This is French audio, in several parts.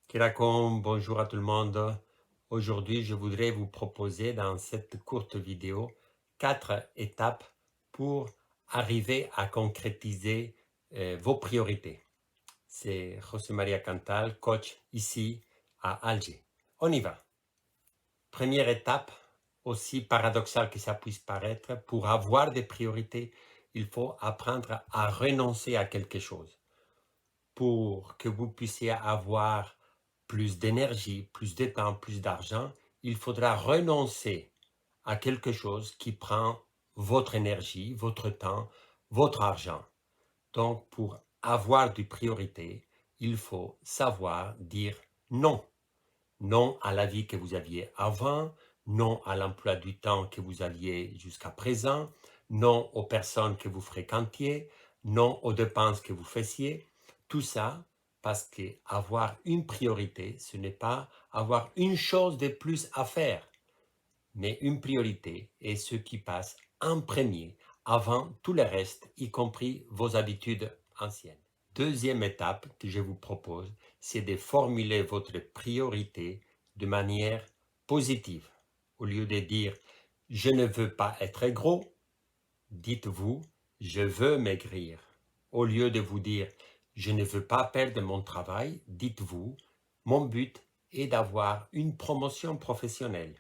Kirakom, bonjour à tout le monde. Aujourd'hui, je voudrais vous proposer dans cette courte vidéo 4 étapes pour arriver à concrétiser vos priorités. C'est José María Cantal, coach ici à Alger. On y va. Première étape, aussi paradoxale que ça puisse paraître, pour avoir des priorités, il faut apprendre à renoncer à quelque chose. Pour que vous puissiez avoir plus d'énergie, plus de temps, plus d'argent, il faudra renoncer à quelque chose qui prend votre énergie, votre temps, votre argent. Donc, pour avoir des priorités, il faut savoir dire non. Non à la vie que vous aviez avant, non à l'emploi du temps que vous aviez jusqu'à présent, non aux personnes que vous fréquentiez, non aux dépenses que vous faisiez. Tout ça parce que avoir une priorité, ce n'est pas avoir une chose de plus à faire, mais une priorité est ce qui passe en premier avant tout le reste, y compris vos habitudes anciennes. Deuxième étape que je vous propose, c'est de formuler votre priorité de manière positive. Au lieu de dire « je ne veux pas être gros », dites-vous « je veux maigrir ». Au lieu de vous dire « je ne veux pas perdre mon travail », dites-vous « mon but est d'avoir une promotion professionnelle ».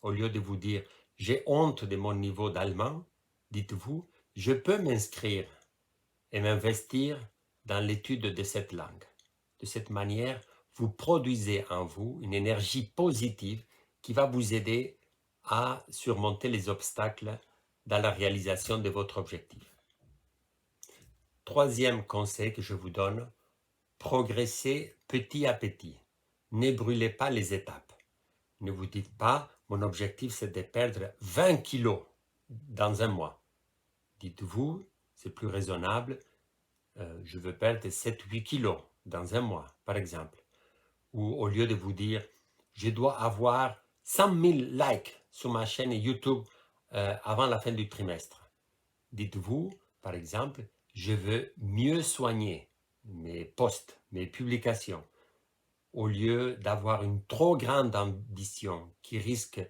Au lieu de vous dire « j'ai honte de mon niveau d'allemand », dites-vous « je peux m'inscrire et m'investir dans l'étude de cette langue ». De cette manière, vous produisez en vous une énergie positive qui va vous aider à surmonter les obstacles dans la réalisation de votre objectif. Troisième conseil que je vous donne, progressez petit à petit. Ne brûlez pas les étapes. Ne vous dites pas, mon objectif c'est de perdre 20 kilos dans un mois. Dites-vous, c'est plus raisonnable, je veux perdre 7-8 kilos dans un mois, par exemple. Ou au lieu de vous dire, je dois avoir 100 000 likes sur ma chaîne YouTube avant la fin du trimestre. Dites-vous, par exemple, je veux mieux soigner mes posts, mes publications. Au lieu d'avoir une trop grande ambition qui risque,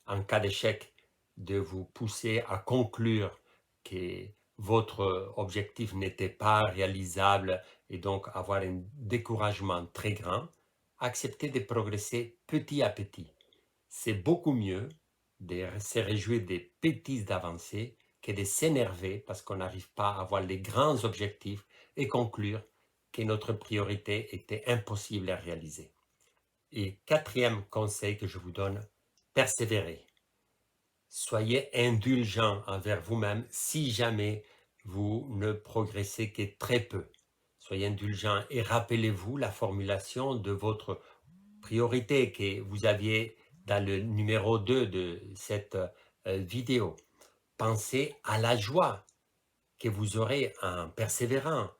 en cas d'échec, de vous pousser à conclure que votre objectif n'était pas réalisable et donc avoir un découragement très grand, acceptez de progresser petit à petit. C'est beaucoup mieux de se réjouir des petites avancées que de s'énerver parce qu'on n'arrive pas à avoir les grands objectifs et conclure que notre priorité était impossible à réaliser. Et quatrième conseil que je vous donne, persévérez. Soyez indulgent envers vous-même si jamais vous ne progressez que très peu. Soyez indulgent et rappelez-vous la formulation de votre priorité que vous aviez dans le numéro 2 de cette vidéo. Pensez à la joie que vous aurez en persévérant.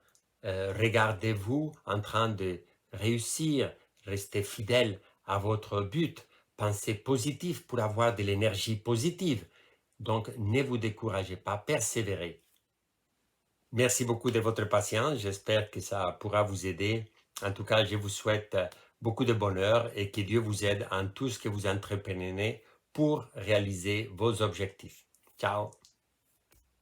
Regardez-vous en train de réussir, restez fidèle à votre but, pensez positif pour avoir de l'énergie positive. Donc, ne vous découragez pas, persévérez. Merci beaucoup de votre patience, j'espère que ça pourra vous aider. En tout cas, je vous souhaite beaucoup de bonheur et que Dieu vous aide en tout ce que vous entreprenez pour réaliser vos objectifs. Ciao!